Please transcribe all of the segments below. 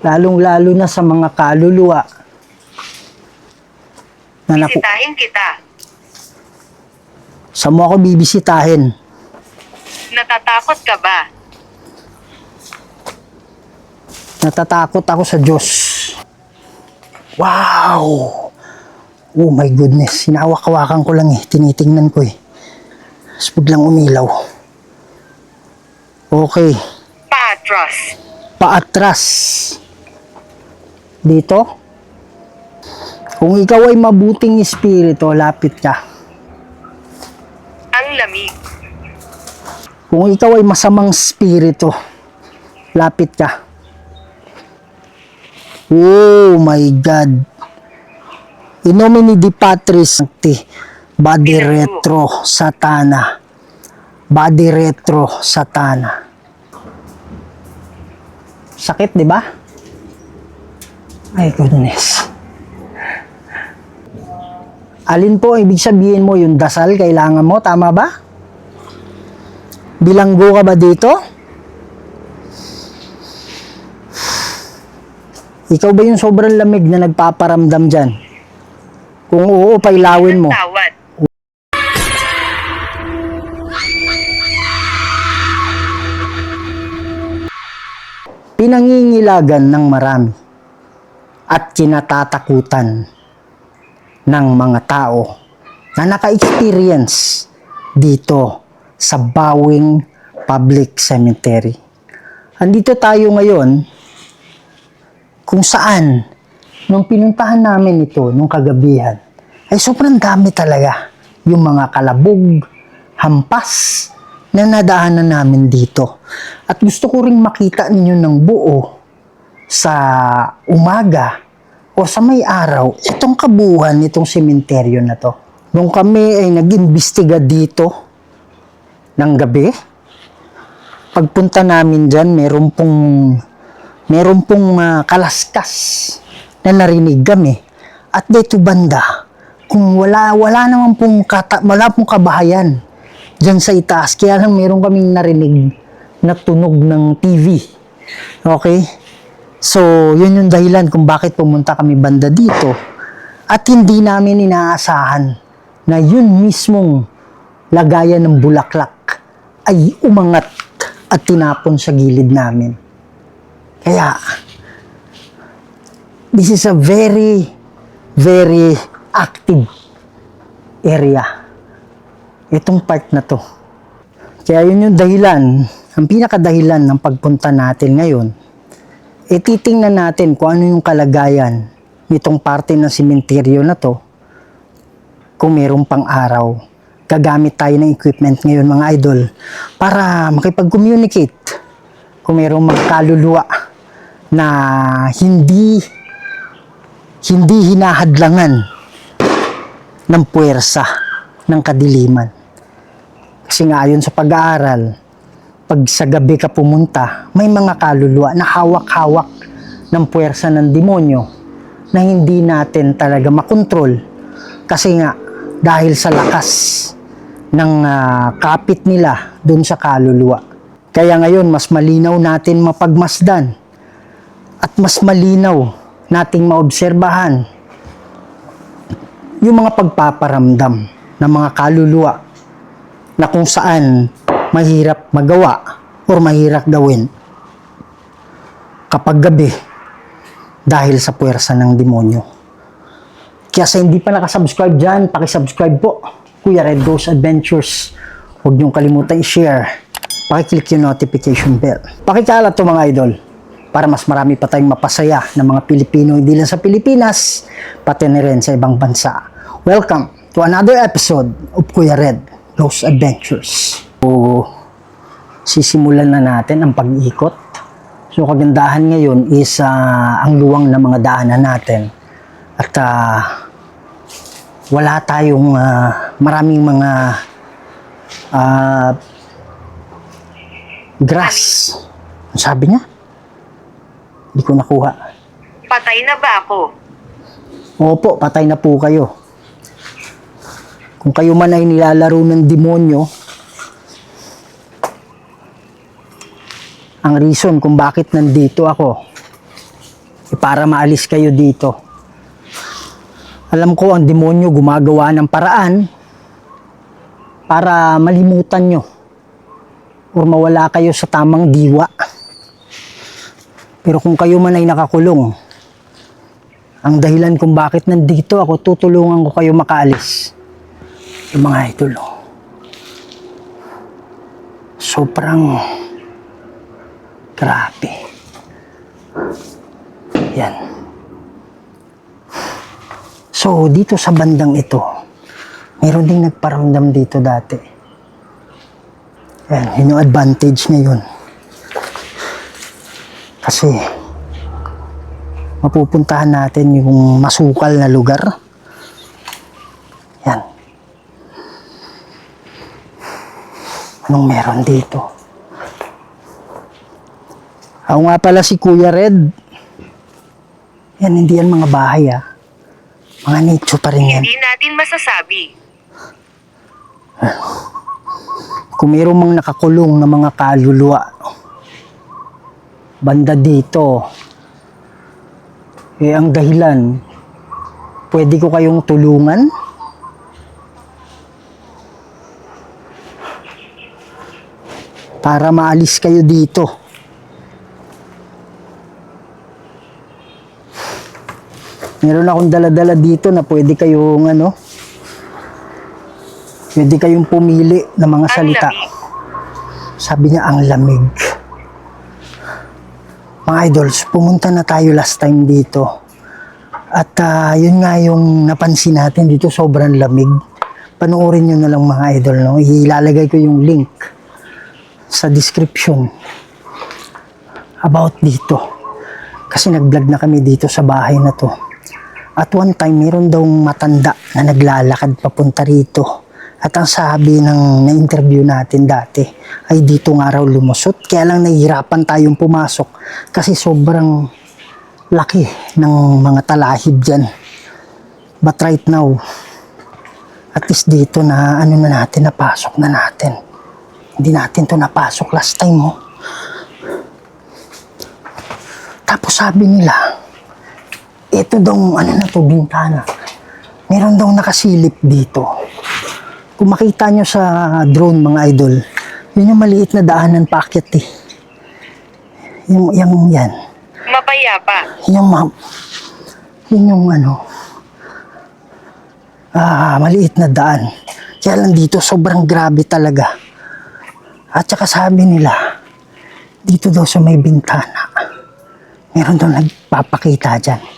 Lalong-lalo na sa mga kaluluwa na Bisitahin kita. Saan mo ako bibisitahin? Natatakot ka ba? Natatakot ako sa Diyos. Wow! Oh my goodness. Hinawak-hawakan ko lang Tinitingnan ko Tapos biglang umilaw. Okay. Paatras. Paatras. Dito? Kung ikaw ay mabuting espiritu, lapit ka. Ang lamig. Kung ikaw ay masamang espiritu, lapit ka. Oh my God. In nomine di Patris Sancti, Body retro satana. Body retro satana. Sakit, di ba? Ay, goodness. Alin po ibig sabihin mo yung dasal kailangan mo? Tama ba? Bilanggo ka ba dito? Ikaw ba yung sobrang lamig na nagpaparamdam dyan? Kung oo, pailawin mo. Tawad. Pinangingilagan ng marami at kinatatakutan ng mga tao na naka-experience dito sa Bawing Public Cemetery. Andito tayo ngayon kung saan nung pinuntahan namin ito nung kagabihan ay sobrang dami talaga yung mga kalabog, hampas na nadaanan namin dito. At gusto ko ring makita ninyo ng buo sa umaga o sa may araw itong kabuuan nitong sementeryo na to. Nung kami ay nag-imbestiga dito ng gabi, pagpunta namin dyan, meron pong kalaskas na narinig kami. At dito banda, kung wala naman pong kabahayan dyan sa itaas, kaya lang meron kaming narinig na tunog ng TV. Okay? So, yun yung dahilan kung bakit pumunta kami banda dito. At hindi namin inaasahan na yun mismong lagayan ng bulaklak ay umangat at tinapon sa gilid namin. Kaya, this is a very, very active area. Itong part na to. Kaya yun yung dahilan, ang pinakadahilan ng pagpunta natin ngayon, titingnan natin kung ano yung kalagayan nitong parte ng sementeryo na to kung mayroong pang araw. Gagamit tayo ng equipment ngayon mga idol para makipag-communicate kung mayroong mga kaluluwa na hindi hinahadlangan ng puwersa ng kadiliman. Kasi nga ayon sa pag-aaral, pag sa gabi ka pumunta, may mga kaluluwa na hawak-hawak ng puwersa ng demonyo na hindi natin talaga makontrol kasi nga dahil sa lakas ng kapit nila dun sa kaluluwa. Kaya ngayon, mas malinaw natin mapagmasdan at mas malinaw nating maobserbahan yung mga pagpaparamdam ng mga kaluluwa na kung saan mahirap magawa o mahirap gawin kapag gabi dahil sa puwersa ng demonyo. Kaya sa hindi pa nakasubscribe dyan, pakisubscribe po. Kuya Red Ghost Adventures. Huwag niyong kalimutan i-share. Pakiclick yung notification bell. Pakikalat to mga idol para mas marami pa tayong mapasaya ng mga Pilipino hindi lang sa Pilipinas, pati na rin sa ibang bansa. Welcome to another episode of Kuya Red Ghost Adventures. So, sisimulan na natin ang pag-ikot. So, kagandahan ngayon is ang luwang ng mga daanan natin. At wala tayong maraming mga grass. Ang sabi niya? Hindi ko nakuha. Patay na ba ako? Opo, patay na po kayo. Kung kayo man ay nilalaro ng demonyo, ang reason kung bakit nandito ako para maalis kayo dito. Alam ko ang demonyo gumagawa ng paraan para malimutan nyo o mawala kayo sa tamang diwa. Pero kung kayo man ay nakakulong, ang dahilan kung bakit nandito ako, tutulungan ko kayo makaalis. Yung mga idol, sobrang grabe. Yan. So, dito sa bandang ito, meron ding nagparamdam dito dati. Yan, yun yung advantage na yun. Kasi, mapupuntahan natin yung masukal na lugar. Yan. Anong meron dito? Ako nga pala si Kuya Red. Yan, hindi yan mga bahay Mga nicho pa rin yan. Hindi natin masasabi. Kung mayroong mga nakakulong na mga kaluluwa, banda dito, ang dahilan, pwede ko kayong tulungan? Para maalis kayo dito. Meron akong dala-dala dito na pwede kayong pwede kayong pumili ng mga salita. lamig. Sabi niya, ang lamig. Mga idols, pumunta na tayo last time dito. At yun nga yung napansin natin dito, sobrang lamig. Panoorin nyo na lang mga idol. No? Ilalagay ko yung link sa description about dito. Kasi nag-vlog na kami dito sa bahay na to. At one time, meron daw matanda na naglalakad papunta rito. At ang sabi ng na-interview natin dati, ay dito nga raw lumusot. Kaya lang nahihirapan tayong pumasok kasi sobrang laki ng mga talahib dyan. But right now, at least dito na napasok na natin. Hindi natin to napasok last time. Tapos sabi nila, ito daw, bintana. Meron daw nakasilip dito. Kung makita nyo sa drone, mga idol, yun yung maliit na daanan paakyat yan. Mapayapa. Yun yung maliit na daan. Kaya lang dito, sobrang grabe talaga. At saka sabi nila, dito daw sa may bintana, meron daw nagpapakita dyan.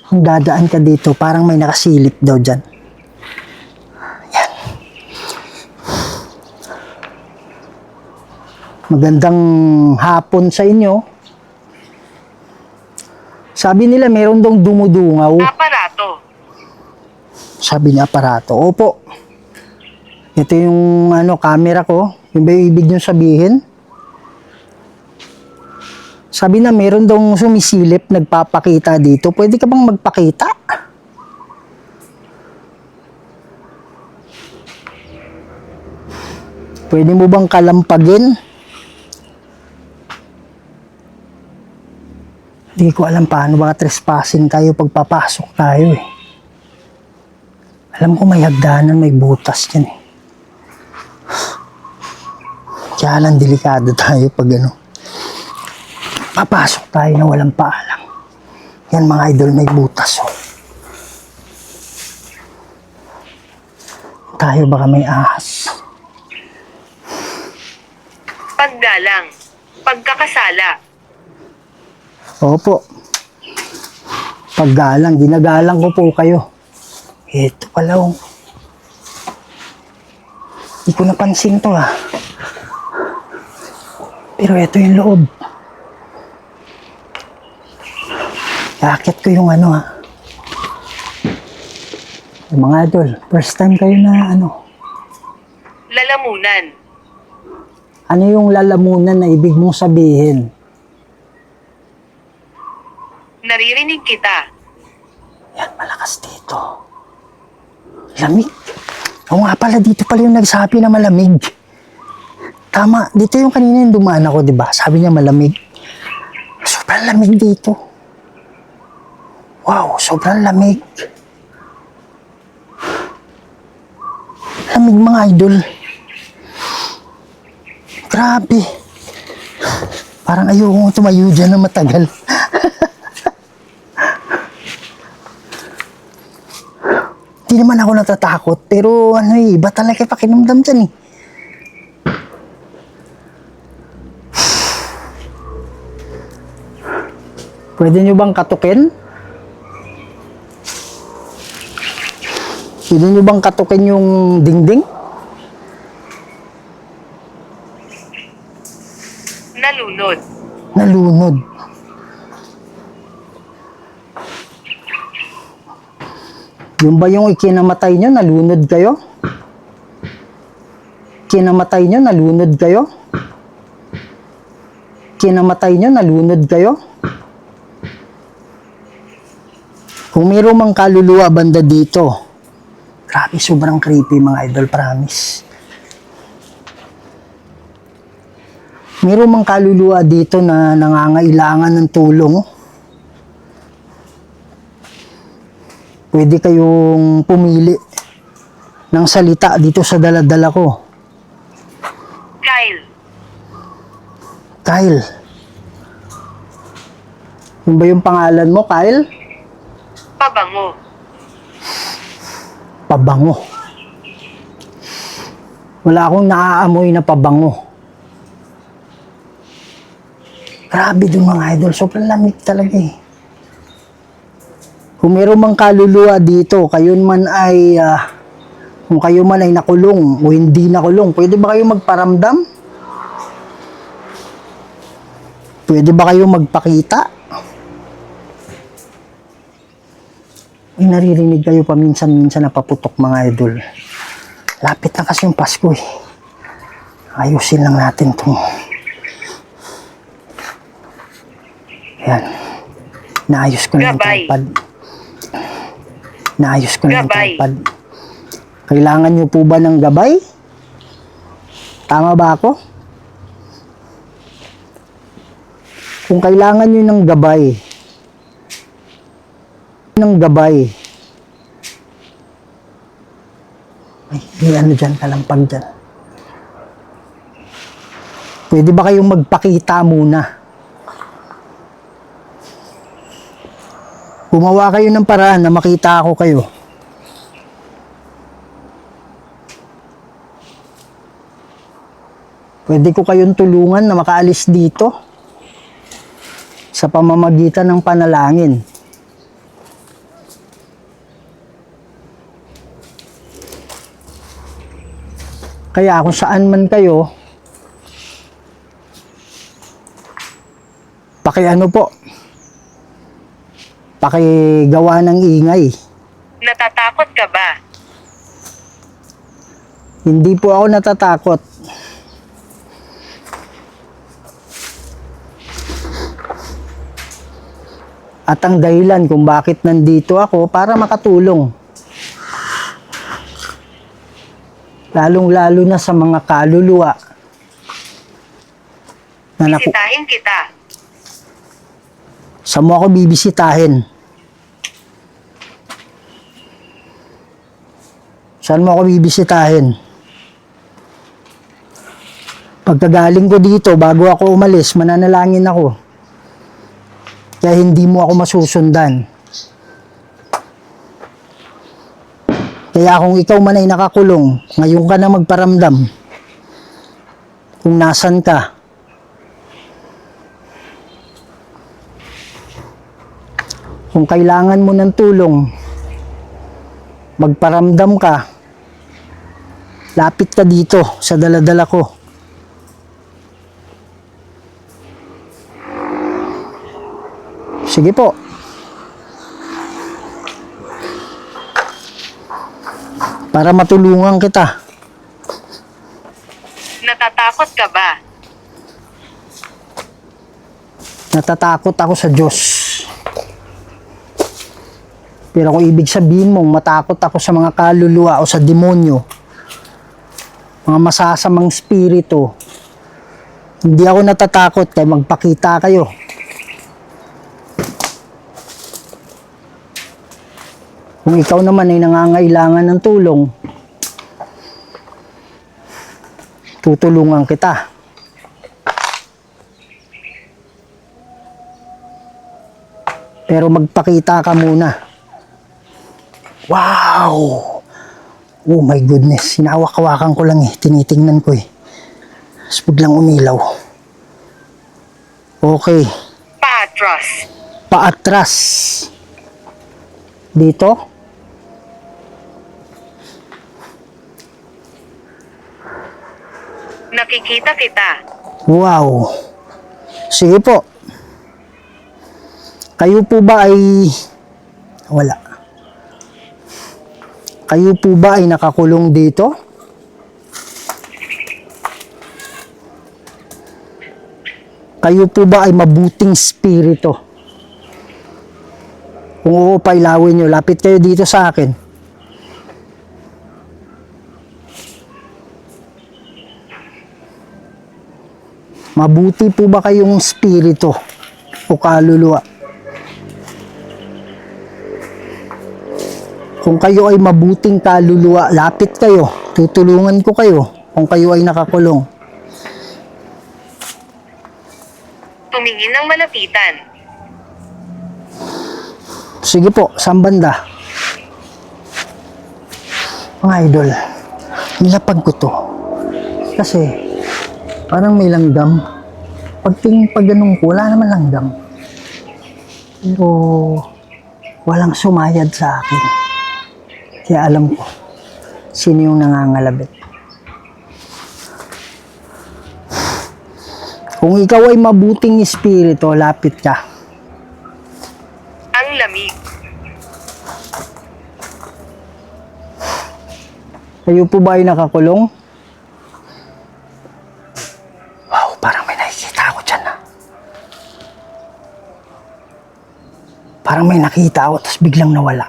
Kung dadaan ka dito, parang may nakasilip daw dyan. Yan. Magandang hapon sa inyo. Sabi nila, meron daw dumudungaw. Aparato. Sabi niya, aparato. Opo. Ito yung camera ko. Yung ba yung ibig nyo sabihin? Sabi na meron daw sumisilip, nagpapakita dito. Pwede ka bang magpakita? Pwede mo bang kalampagin? Hindi ko alam paano baka trespassing tayo pagpapasok tayo Alam ko may hagdanan, may butas dyan Kaya lang delikado tayo pag papasok tayo na walang paalam. Yan mga idol, may butas Tayo baka may ahas. Paggalang. Pagkakasala. Opo. Paggalang, ginagalang ko po kayo. Ito pala Hindi ko napansin to Pero ito yung loob. Yakit ko yung Yung mga idol, first time kayo na Lalamunan. Ano yung lalamunan na ibig mong sabihin? Naririnig kita. Yan, malakas dito. Lamig. Oo nga pala, dito pala yung nagsabi na malamig. Tama, dito yung kanina yung dumaan ako, di ba? Sabi niya malamig. Sobrang lamig dito. Wow, sobrang lamig. Lamig mga idol. Grabe. Parang ayoko tumayo dyan na matagal. Hindi naman ako natatakot, pero iba talaga pakiramdam dyan eh. Pwede nyo bang katukin? Pwede nyo bang katukin yung dingding? Nalunod. Nalunod. Yung ba yung ikinamatay nyo, nalunod kayo? Kinamatay nyo, nalunod kayo? Kinamatay nyo, nalunod kayo? Kung mayroong mang kaluluwa banda dito, grabe, sobrang creepy mga idol, promise. Mayroong mang kaluluwa dito na nangangailangan ng tulong, pwede kayong pumili ng salita dito sa daladala ko. Kyle. Kyle. Yun ba yung pangalan mo, Kyle? Pabango. Pabango. Wala akong naaamoy na pabango. Grabe dun mga idol, sobrang lamig talaga eh. Kung meron mang kaluluwa dito, kayo man ay, kung kayo man ay nakulong o hindi nakulong, pwede ba kayo magparamdam? Pwede ba kayo magpakita? May naririnig kayo paminsan-minsan na paputok mga idol. Lapit na kasi yung Pasko eh. Ayusin lang natin itong. Ayan. Naayos ko na yung Gabay. tripod. Naayos ko na yung Gabay. tripod. Kailangan nyo po ba ng gabay? Tama ba ako? Kung kailangan nyo ng gabay, ay, may ano dyan, kalampag dyan. Pwede ba kayong magpakita muna? Gumawa kayo ng paraan na makita ako kayo. Pwede ko kayong tulungan na makaalis dito sa pamamagitan ng panalangin. Kaya kung saan man kayo, pakigawa ng ingay. Natatakot ka ba? Hindi po ako natatakot. At ang dahilan kung bakit nandito ako para makatulong. Lalong-lalo na sa mga kaluluwa na Bisitahin kita. Saan mo ako bibisitahin? Saan mo ako bibisitahin? Pagkagaling ko dito, bago ako umalis, mananalangin ako. Kaya hindi mo ako masusundan. Kaya kung ikaw man ay nakakulong, ngayon ka na magparamdam kung nasan ka. Kung kailangan mo ng tulong, magparamdam ka, lapit ka dito sa daladala ko. Sige po. Para matulungan kita. Natatakot ka ba? Natatakot ako sa Diyos. Pero kung ibig sabihin mong matakot ako sa mga kaluluwa o sa demonyo, mga masasamang spirito, hindi ako natatakot kaya magpakita kayo. Kung ikaw naman ay nangangailangan ng tulong, tutulungan kita. Pero magpakita ka muna. Wow! Oh my goodness, hinawak-hawakan ko lang eh, tinitingnan ko eh. Tapos biglang umilaw. Okay, Paatras. paatras. Dito. Nakikita kita. Wow. Sige po. Kayo po ba ay... Wala. Kayo po ba ay nakakulong dito? Kayo po ba ay mabuting spirito? Kung oo, pailawin nyo. Lapit kayo dito sa akin. Mabuti po ba kayong spirito o kaluluwa? Kung kayo ay mabuting kaluluwa, lapit kayo. Tutulungan ko kayo kung kayo ay nakakulong. Tumingin ng malapitan. Sige po, saan banda? Mga idol, nilapag ko to. Kasi, parang may langgam. Pagtingin pag ganun ko, wala naman langgam. Pero, walang sumayad sa akin. Kaya alam ko, sino yung nangangalabit. Kung ikaw ay mabuting espiritu, lapit ka. Ang lamig. Kayo po ba ay nakakulong? Wow, parang may nakikita ako dyan. Parang may nakita ako, tapos biglang nawala.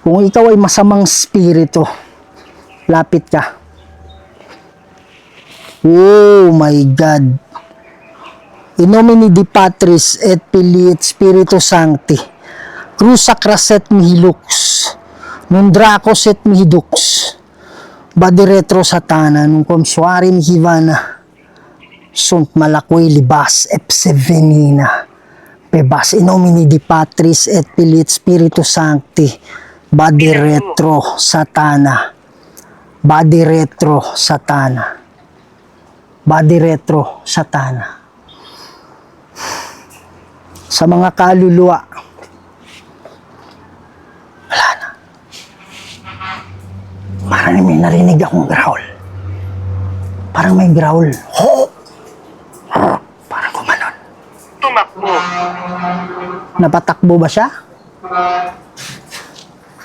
Kung ikaw ay masamang spirito, lapit ka. Oh my God. In nomine Di Patris et Filii et Spiritus Sancti, Cruza Craset mihi lux, non dracos et mihi dux, Badi retro satana, num comsuari mihi vana, sunt malakwe libas epse venina, pebas in nomine Di Patris et Filii et Spiritus Sancti, Badi retro satana, Badi retro satana, Badi retro satana. Sa mga kaluluwa, wala na. Parang may narinig akong growl. Parang may growl. Ho! Parang kumanon. Tumakbo. Napatakbo ba siya?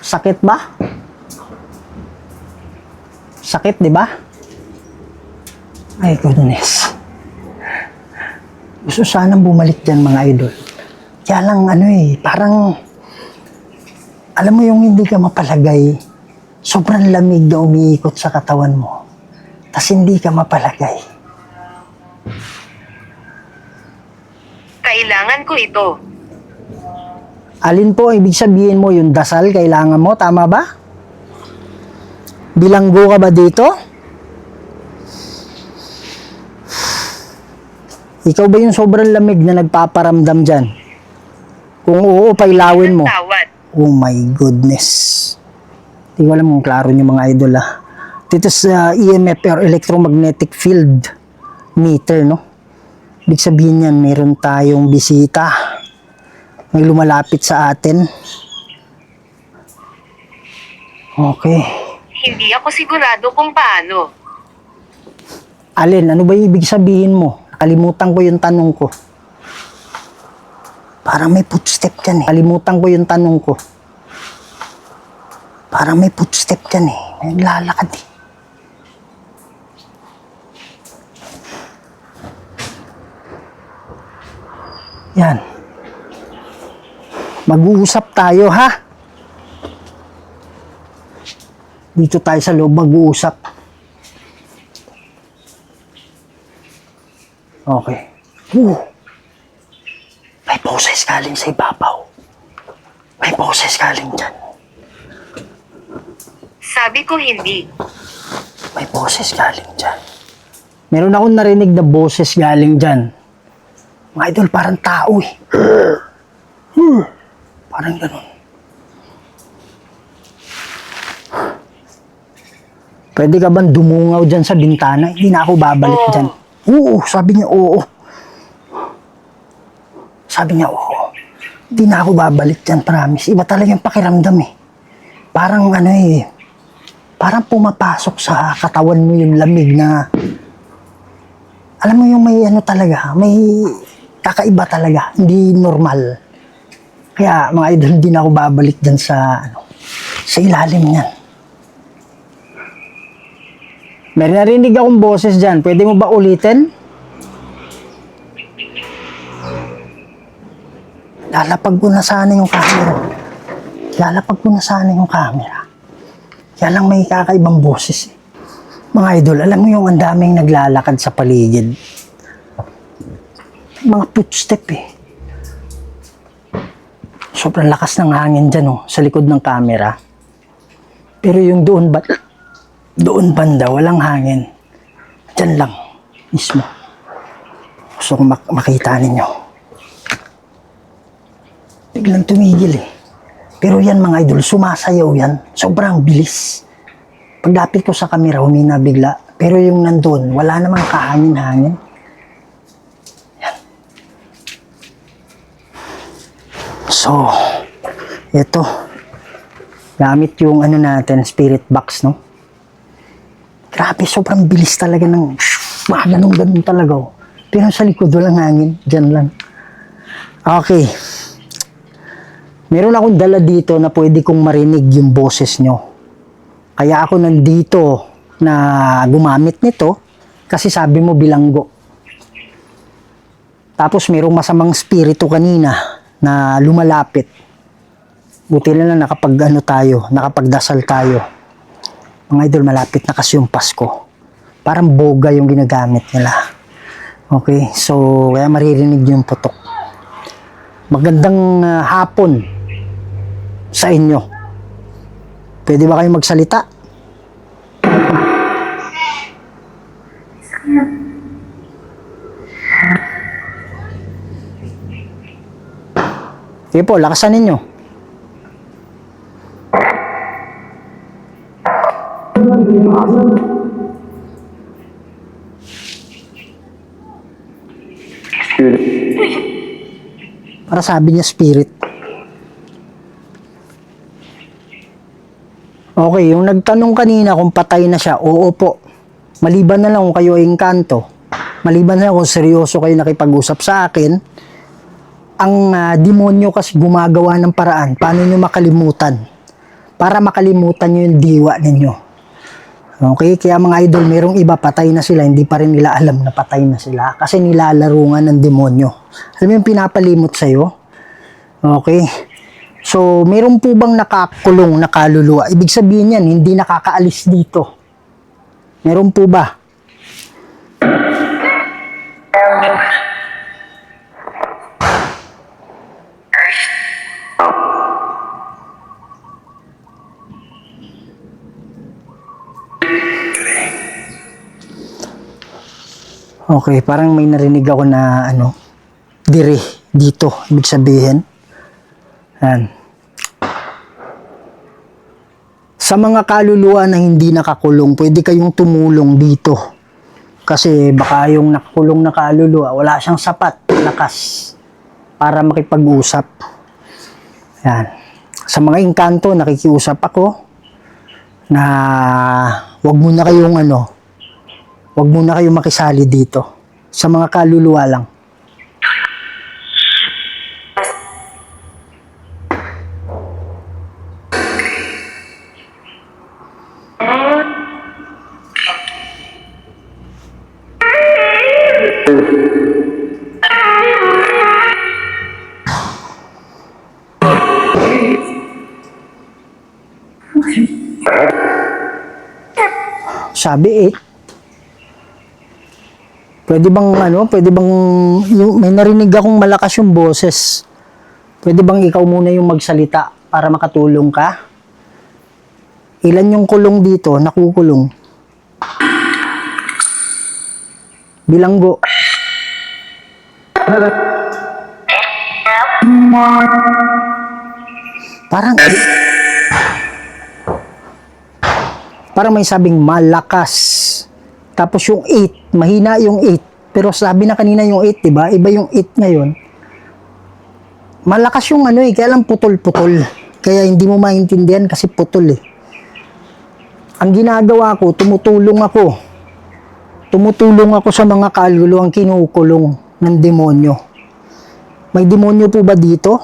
Sakit ba? Sakit, di ba? Ay, goodness. Gusto sanang bumalik dyan, mga idol. Kaya lang, parang, alam mo yung hindi ka mapalagay, sobrang lamig na umiikot sa katawan mo, tas hindi ka mapalagay. Kailangan ko ito. Alin po, ibig sabihin mo, yung dasal, kailangan mo, tama ba? Bilanggo ka ba dito? Ikaw ba yung sobrang lamig na nagpaparamdam dyan? Kung oo, pailawin mo. Tawad. Oh my goodness. Hindi ko alam kung klaro nyo mga idol Dito sa EMF or electromagnetic field meter, no? Ibig sabihin yan, meron tayong bisita. May lumalapit sa atin. Okay. Hindi ako sigurado kung paano. Alin, ano ba yung ibig sabihin mo? Nakalimutan ko yung tanong ko. Parang may footstep dyan Kalimutan ko yung tanong ko. Parang may footstep dyan May naglalakad Yan. Mag-uusap tayo, ha? Dito tayo sa loob mag-uusap. Okay. boses galing sa ibabaw. May boses galing dyan. Sabi ko hindi. May boses galing dyan. Meron akong narinig na boses galing dyan. Mga idol, parang tao eh. Parang ganun. Pwede ka bang dumungaw dyan sa bintana? Hindi na ako babalik Oo. dyan. Oo, sabi niya oo. Sabi niya oo. Hindi na ako babalik dyan, promise. Iba talaga yung pakiramdam eh. Parang ano eh, parang pumapasok sa katawan mo yung lamig na, alam mo yung may ano talaga, may kakaiba talaga, hindi normal. Kaya mga idol, hindi na ako babalik dyan sa, ano, sa ilalim niyan. May narinig akong boses dyan, pwede mo ba ulitin? Lalapag ko na sana yung camera. Lalapag ko na sana yung camera. Kaya lang may kakaibang boses eh. Mga idol, alam mo yung ang daming naglalakad sa paligid. Mga footstep eh. Sobrang lakas ng hangin dyan oh, sa likod ng camera. Pero yung doon banda, walang hangin. Dyan lang, mismo. Gusto ko makita ninyo. Biglang tumigil eh. Pero yan mga idol, sumasayaw yan. Sobrang bilis. Pagdapit ko sa kamera, humina bigla. Pero yung nandun, wala namang kahangin-hangin. Yan. So, ito. Gamit yung ano natin, spirit box, no? Grabe, sobrang bilis talaga ng mga ganun talaga. Oh. Pero sa likod, walang hangin. Diyan lang. Okay. Meron akong dala dito na pwede kong marinig yung boses nyo. Kaya ako nandito na gumamit nito kasi sabi mo bilanggo. Tapos merong masamang spirito kanina na lumalapit. Buti na lang nakapagdasal tayo. Mga idol, malapit na kasi yung Pasko. Parang boga yung ginagamit nila. Okay, so kaya maririnig yung putok. Magandang hapon sa inyo. Pwede ba kayo magsalita? Sige po, lakasan ninyo. Para sabi niya spirit. Okay, yung nagtanong kanina kung patay na siya, oo po. Maliban na lang kung kayo ay engkanto. Maliban na lang kung seryoso kayo nakipag-usap sa akin, ang demonyo kasi gumagawa ng paraan. Paano nyo makalimutan? Para makalimutan nyo yung diwa ninyo. Okay, kaya mga idol, merong iba patay na sila, hindi pa rin nila alam na patay na sila. Kasi nilalarungan ng demonyo. Alam mo yung pinapalimot sa'yo? Okay. So, meron po bang nakakulong na kaluluwa? Ibig sabihin yan, hindi nakakaalis dito. Meron po ba? Okay, parang may narinig ako na dito, ibig sabihin. Yan. Sa mga kaluluwa na hindi nakakulong, pwede kayong tumulong dito. Kasi baka yung nakakulong na kaluluwa, wala siyang sapat, lakas, para makipag-usap. Yan. Sa mga engkanto, nakikiusap ako na wag muna kayong makisali dito. Sa mga kaluluwa lang. Sabi pwede bang may narinig akong malakas yung boses. Pwede bang ikaw muna yung magsalita para makatulong ka? Ilan yung kulong dito, nakukulong? Bilanggo. Parang may sabing malakas. Tapos yung 8, mahina yung 8. Pero sabi na kanina yung 8, diba? Iba yung 8 ngayon. Malakas yung ano kaya lang putol-putol. Kaya hindi mo maintindihan kasi putol eh. Ang ginagawa ko, tumutulong ako. Tumutulong ako sa mga kaluluwang kinukulong ng demonyo. May demonyo po ba dito?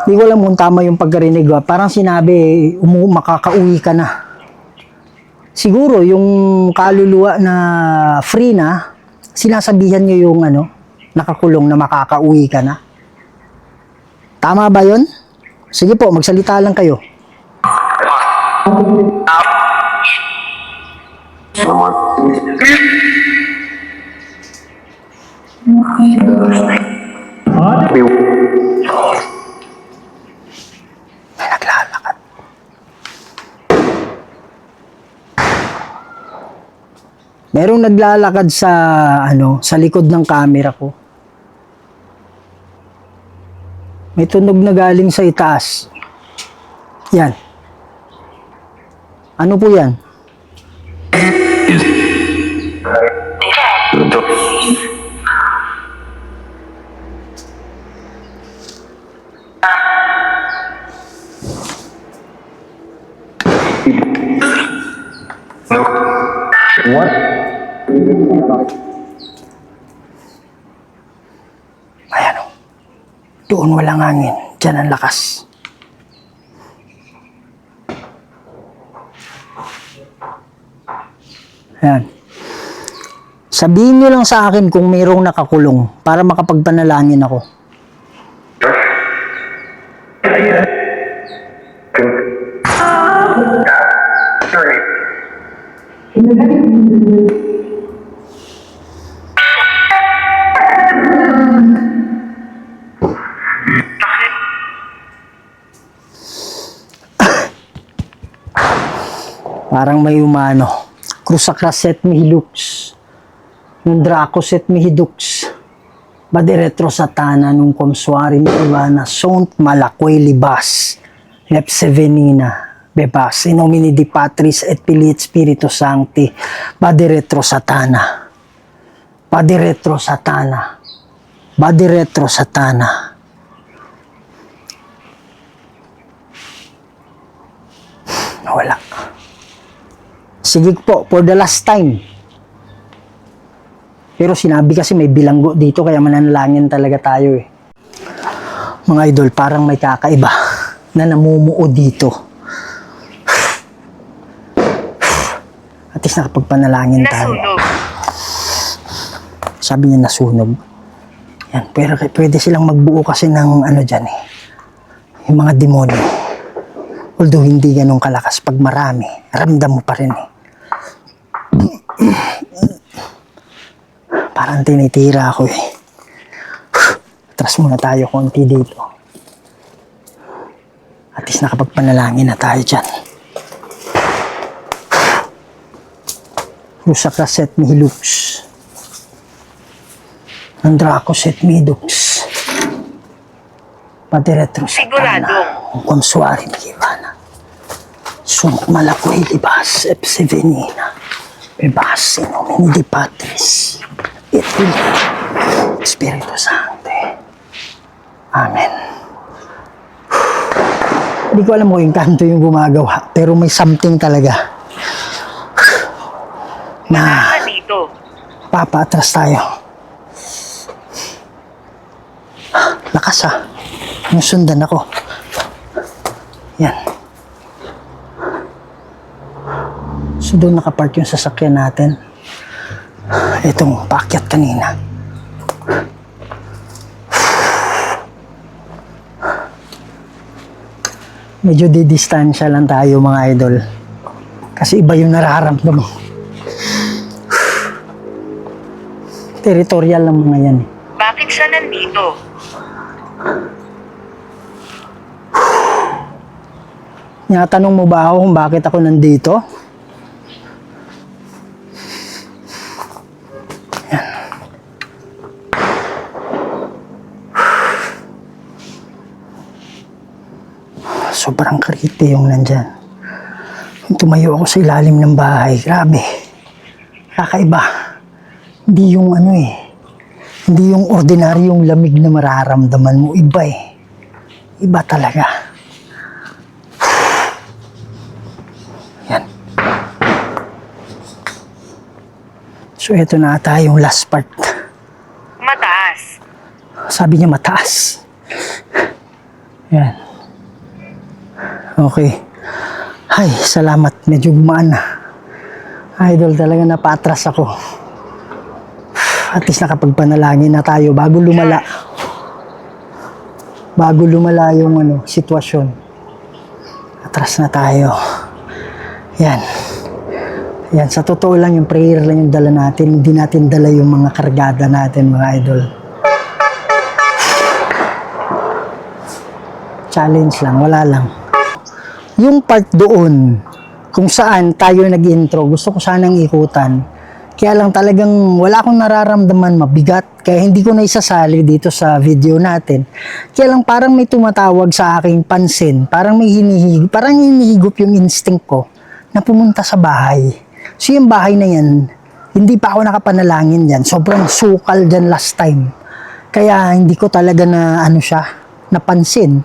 Hindi ko alam kung tama yung pagkarinig. Parang sinabi, makakauwi ka na. Siguro, yung kaluluwa na free na, sinasabihan nyo yung nakakulong na makakauwi ka na. Tama ba yun? Sige po, magsalita lang kayo. May naglalakad. Merong naglalakad sa likod ng camera ko. May tunog na galing sa itaas. Yan. Ano po yan? What? Ayan o. Doon walang hangin. Diyan ang lakas. Ayan. Sabihin nyo lang sa akin kung mayroong nakakulong para makapagpanalangin ako. Parang may umano. Crusakraset mihi lux. Nung Dracoset mihi dux. Badiretro satana nung komsuari ni Ivana. Sont malakwe libas. Lepsevenina. Bebas. In nomine di Patris et Filii et Spiritus Sancti. Badiretro satana. Badiretro satana. Badiretro satana. Wala. Sige po, for the last time. Pero sinabi kasi may bilanggo dito, kaya mananalangin talaga tayo eh. Mga idol, parang may kakaiba na namumuo dito. At least nakapagpanalangin tayo. Nasunog. Sabi niya nasunog. Yan, pero pwede silang magbuo kasi ng dyan eh. Yung mga demonyo. Although hindi ganun kalakas pag marami, ramdam mo pa rin eh. Parang tinitira ako eh. Atras muna tayo konti dito. At least nakapagpanalangin na tayo dyan. Crusakraset mihi lux. Andracoset mihi dux. Padiretro satana. Komsuari mihi Ivana. Sunt malakwe libas epsevenina. Bebas in nomine di Patris et Filii Spiritus Sancti. Amen. Hindi ko alam mo yung kanto yung gumagawa, pero may something talaga na Dito. papaatras tayo. Lakas ah. Nasundan ako. Yan. So doon nakapark yung sasakyan natin. Itong paakyat kanina. medyo didistansya lang tayo mga idol. Kasi iba yung nararamdaman mo. Territorial lang mga yan. Bakit siya nandito? Tinatanong mo ba ako kung bakit ako nandito? Yan. Sobrang creepy yung nandyan. Tumayo ako sa ilalim ng bahay. Grabe. Kakaiba. Hindi yung hindi yung ordinaryong lamig na mararamdaman mo. Iba eh. Iba talaga. Yan. So ito na ata yung last part. Mataas. Sabi niya mataas. Yan. Okay. Ay, salamat. Medyo gumaan na. Idol, talaga napatras ako. At least nakapagpanalangin na tayo bago lumala. Bago lumala yung sitwasyon. Atras na tayo. Yan. Yan, sa totoo lang yung prayer lang yung dala natin. Hindi natin dala yung mga kargada natin, mga idol. Challenge lang, wala lang. Yung part doon, kung saan tayo nag-intro, gusto ko sanang ikutan. Kaya lang talagang wala akong nararamdaman mabigat. Kaya hindi ko na isasali dito sa video natin. Kaya lang parang may tumatawag sa aking pansin. Parang may hinihigop yung instinct ko na pumunta sa bahay. So yung bahay na yan, hindi pa ako nakapanalangin dyan. Sobrang sukal dyan last time. Kaya hindi ko talaga na napansin.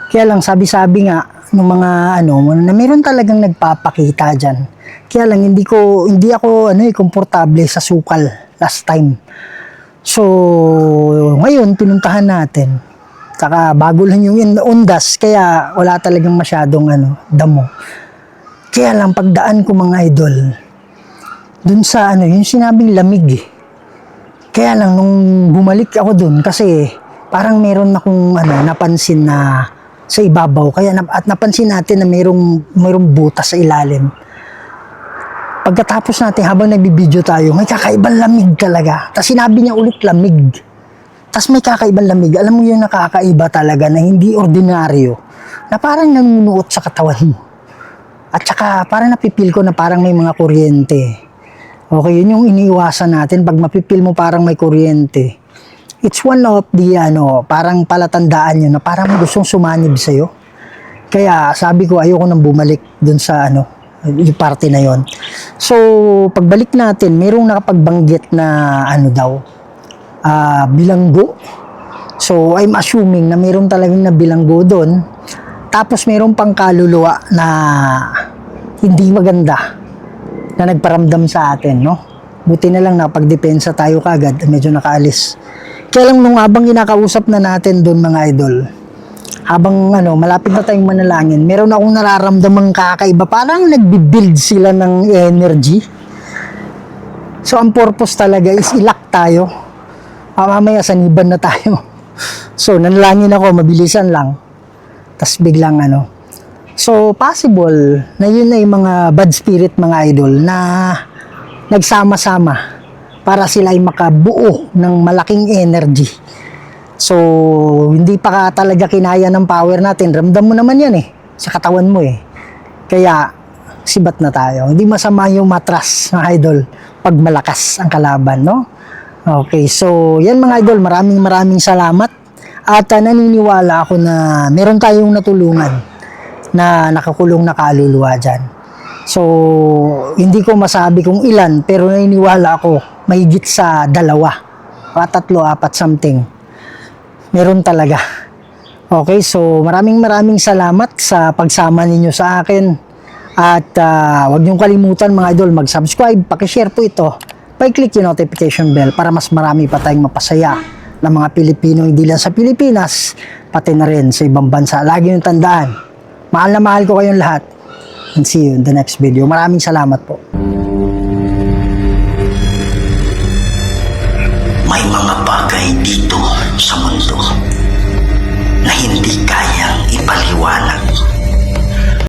Kaya lang sabi-sabi nga, ng mga na meron talagang nagpapakita diyan. Kaya lang hindi ako komportable sa sukal last time. So ngayon pinuntahan natin. Saka bago lang yung undas kaya wala talagang masyadong damo. Kaya lang pagdaan ko mga idol dun sa yung sinabing lamig. Kaya lang nung bumalik ako dun kasi parang meron akong napansin na sa ibabaw. Kaya at napansin natin na mayroong butas sa ilalim. Pagkatapos natin, habang nagbibideo tayo, may kakaibang lamig talaga. Tapos sinabi niya ulit lamig. Tapos may kakaibang lamig. Alam mo yung nakakaiba talaga na hindi ordinaryo. Na parang nanunuot sa katawan mo. At saka parang napipil ko na parang may mga kuryente. Okay, yun yung iniiwasan natin. Pag mapipil mo parang may kuryente. It's one of the parang palatandaan yun na parang gustong sumanib sa'yo. Kaya sabi ko ayoko nang bumalik dun sa yung party na yon. So pagbalik natin, mayroong nakapagbanggit na bilanggo. So I'm assuming na mayroong talagang na bilanggo doon. Tapos mayroong pang kaluluwa na hindi maganda na nagparamdam sa atin, no? Buti na lang napagdepensa tayo kagad, medyo nakaalis. Kaya lang nung habang kinakausap na natin doon mga idol, habang malapit na tayong manalangin, meron akong nararamdamang kakaiba. Parang nagbibuild sila ng energy. So ang purpose talaga is ilak tayo. Mamaya saniban na tayo. So nanalangin ako, mabilisan lang. Tas biglang So possible na yun na yung mga bad spirit mga idol na nagsama-sama para sila ay makabuo ng malaking energy. So, hindi pa talaga kinaya ng power natin. Ramdam mo naman yan sa katawan mo Kaya, sibat na tayo. Hindi masama yung matras, mga idol, pag malakas ang kalaban, no? Okay, so, yan mga idol, maraming salamat. At naniniwala ako na meron tayong natulungan na nakakulong na kaluluwa dyan. So, hindi ko masabi kung ilan, pero naniniwala ako, mahigit sa 2, 3, 4 something. Meron talaga. Okay, so maraming salamat sa pagsama ninyo sa akin. At huwag niyong kalimutan mga idol, mag-subscribe, pakishare po ito. Pa-click yung notification bell para mas marami pa tayong mapasaya ng mga Pilipino, hindi lang sa Pilipinas, pati na rin sa ibang bansa. Lagi yung tandaan, mahal na mahal ko kayong lahat. And see you in the next video. Maraming salamat po. May mga bagay dito sa mundo